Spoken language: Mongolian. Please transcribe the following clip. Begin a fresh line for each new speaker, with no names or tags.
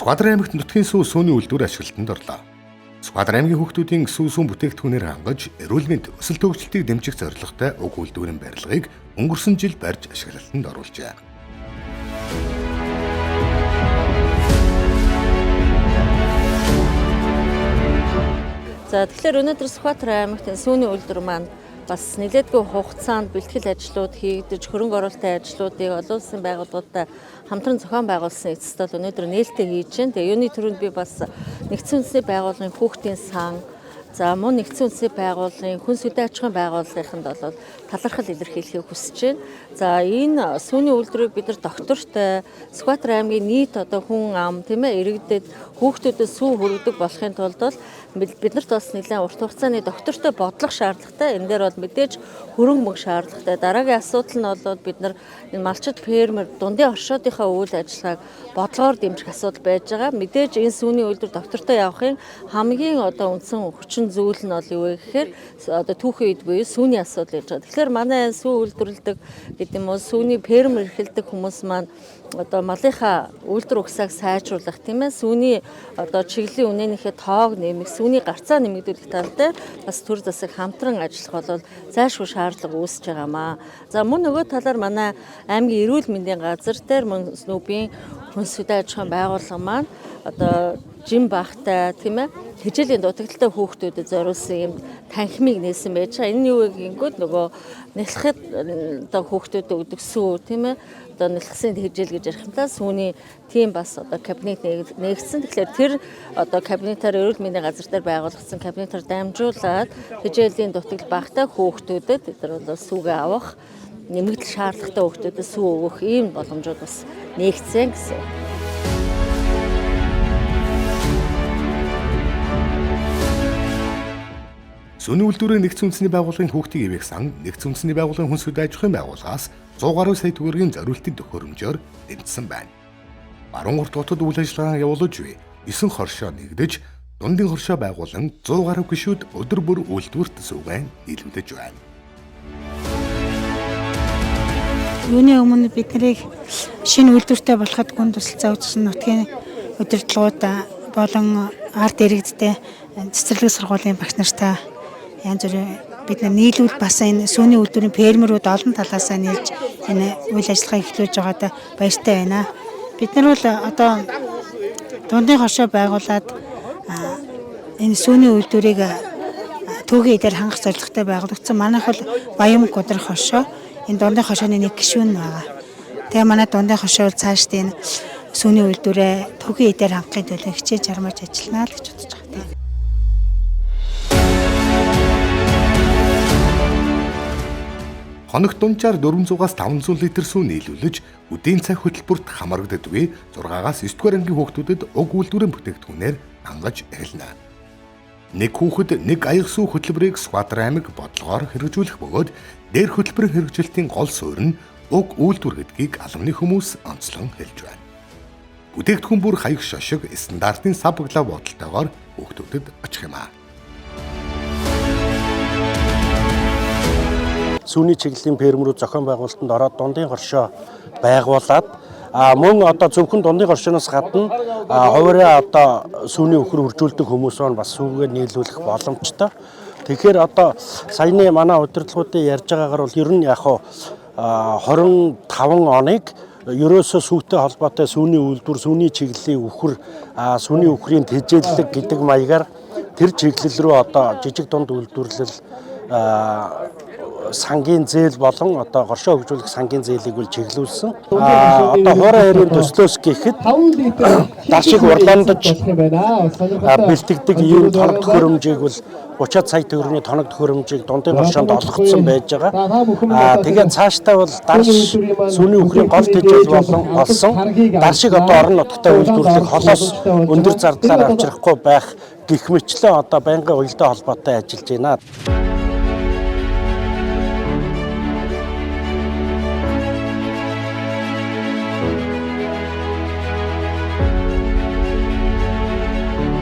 Сүхбаатар аймагт нутгийн сүүний үйлдвэр ашиглалтанд орлоо. Сүхбаатар аймгийн хүүхдүүдийн сүүн бүтээгдэхүүнээр хангаж, эрүүл мэнд, өсөл төвөгчлөлтийг дэмжих зорилготой уг үйлдвэрийн барилгыг өнгөрсөн жил барьж ашиглалтанд оруулжээ.
За тэгэхээр өнөөдөр Сүхбаатар аймагт сүүний үйлдвэр маань бас нэлээдгүй хугацаанд бэлтгэл ажлууд хийгдэж, хөрөнгө оруулалтын ажлуудыг олон улсын байгууллагуудтай хамтран зохион байгуулсан эцэст бол өнөөдөр нээлттэй хийж байна. Тэгээ юуны төрөнд би бас нэгдсэн үндэсний байгууллагын хүүхдийн сан, за мөн нэгдсэн үндэсний байгууллагын хүн сүдэн аж ахуйн байгууллагынд бол талархал илэрхийлэхийг хүсэж байна. За энэ сүүний үйлдвэрийг бид нар доктортой Сүхбаатар аймгийн нийт хүн ам тийм ээ иргэдэд хүүхдүүдэд сүү хүргэдэг болохын тулд биднэрт бас нэлээд урт хугацааны доктортой бодлого шаардлагатай. Энэ дээр бол мэдээж хөрөнгө мөнгө шаардлагатай. Дараагийн асуудал нь бол бид нар энэ малчид фермер дундын оршуудынхаа үйл ажиллагааг бодлогоор дэмжих асуудал байж байгаа. Мэдээж энэ сүүний үйлдвэр доктортой явахын хамгийн үндсэн хүчин зүйл нь бол юу вэ гэхээр түүхийн үед буюу сүүний асуудал гэж байгаа. Тэгэхээр манай сүү үйлдвэрлэдэг гэдэг юм уу сүүний фермер эрхэлдэг хүмүүс маань малынхаа үйлдвэр угсааг сайжруулах тийм ээ сүүний чиглэлийн үнэнийхээ тоог нэмэх, сүүний гарцаа нэмэгдүүлэх тал дээр бас төр засаг хамтран ажиллах бол зайлшгүй шаардлага үүсэж байгаамаа. За мөн нөгөө талаар манай аймгийн эрүүл мэндийн газар дээр мөн нүүбийн хүн сүдэн аж ахуйн байгууллага маань жим багтай тийм ээ хичээлийн дутагдaltaй хүүхдүүдэд зориулсан юм танхимыг нээсэн байж байгаа. Энэ юу гингүүд нөгөө нэлхэд хүүхдүүдэд өгдөг сүү тийм ээ нэлхсэн хичээл гэж ярих юм та сүүний тийм бас кабинет нээгдсэн. Тэгэхээр тэр кабинетаар эрүүл мэндийн газар дээр байгуулагдсан кабинетаар дамжуулаад хичээлийн дутагдал багтай хүүхдүүдэд бид нар бол сүүгээ авах нэмэгдэл шаардлагатай хүүхдүүдэд сүү өгөх ийм боломжууд бас нээгдсэн гэсэн.
Сүүний үйлдвэрийн нэгдсэн үндэсний байгууллагын хүүхдийн ивэх сан, нэгдсэн үндэсний байгууллагын хүн сүдэн аж ахуйн байгууллагаас 100 гаруй сая төгрөгийн зориултын төхөөрөмжөөр тэмцсэн байна. Баруун урт хотод үйл ажиллагаа явуулж буй 9 хоршоо нэгдэж, дундын хоршоо байгуулан 100 гаруй гишүүд өдөр бүр үйлдвэрт сүүгэн нийлүүлж байна.
Юуны өмнө бид нарыг шинэ үйлдвэртэй болоход гүн тусалцаа үзсэн нутгийн удирдлагууд болон ард иргэдтэй цэцэрлэг сургуулийн багш нартай янз бүрийн бид нар нийлүүл бас энэ сүүний үйлдвэрийн фермерүүд олон талаасаа нийлж энэ үйл ажиллагаа эхлүүлж байгаадаа баяртай байна. Бид нар бол дундын хоршоо байгуулад энэ сүүний үйлдвэрийг түүхийн эдээр хангах зорилготой байгуулагдсан. Манайх бол Баян Гудрах хоршоо энэ дундын хоршооны нэг гишүүн байгаа. Тэгээ манай дундын хоршоо бол цаашдаа энэ сүүний үйлдвэрээ түүхийн эдээр хангахын төлөө хичээж хармаж ажиллана л гэж бодож байгаа.
Хоногт дунджаар 400-аас 500 литр сүү нийлүүлж, үдийн цаг хөтөлбөрт хамрагддаг буй 6-аас 9-р ангийн хүүхдүүдэд уг үйлдвэрийн бүтээгдэхүүнээр хангаж эхэлнэ. Нэг хүүхэд нэг аяг сүү хөтөлбөрийг Сүхбаатар аймаг бодлогоор хэрэгжүүлэх бөгөөд дээр хөтөлбөрийн хэрэгжилтийн гол суурь нь уг үйлдвэр гэдгийг албаны хүмүүс онцлон хэлж байна. Бүтээгдэхүүн бүр хаяг шошиг стандартын сав глав бодолтойгоор хүүхдүүдэд очих юм аа.
Сүүний чиглэлийн фермерүүд зохион байгуулалтанд ороод дундын хоршоо байгуулад мөн зөвхөн дундын хоршооноос гадна хуваараа сүүний өхөр үржүүлдэг хүмүүс маань бас сүүгээр нийлүүлэх боломжтой. Тэгэхээр саяны манай удирдлагуудын ярьж байгаагаар бол ер нь 25 оныг ерөөсөө сүүтэй холбоотой сүүний үйлдвэр, сүүний чиглэлийн өхөр, сүүний өхрийн тэжээллэг гэдэг маягаар тэр чиглэл рүү жижиг дунд үйлдвэрлэл сангийн зээл болон горшоо хөгжүүлэх сангийн зээлийг үл чиглүүлсэн. Хуурай хэрийн төслөөс гэхэд даршиг урландаж бэлтгэдэг ийм тоног төхөөрөмжийг бол 30 сая төгрөгийн тоног төхөөрөмжийг дундын горшоонд олгогдсон байж байгаа. Тэгээд цаашдаа бол дарш сүүний өхрийн гол тэжээл болон олсон даршиг орон нутгтай үйлдвэрлэх холоос өндөр зардлаар авчрахгүй байх гэх мэтлэн байнгын уялдаа холбоотой ажиллаж байна.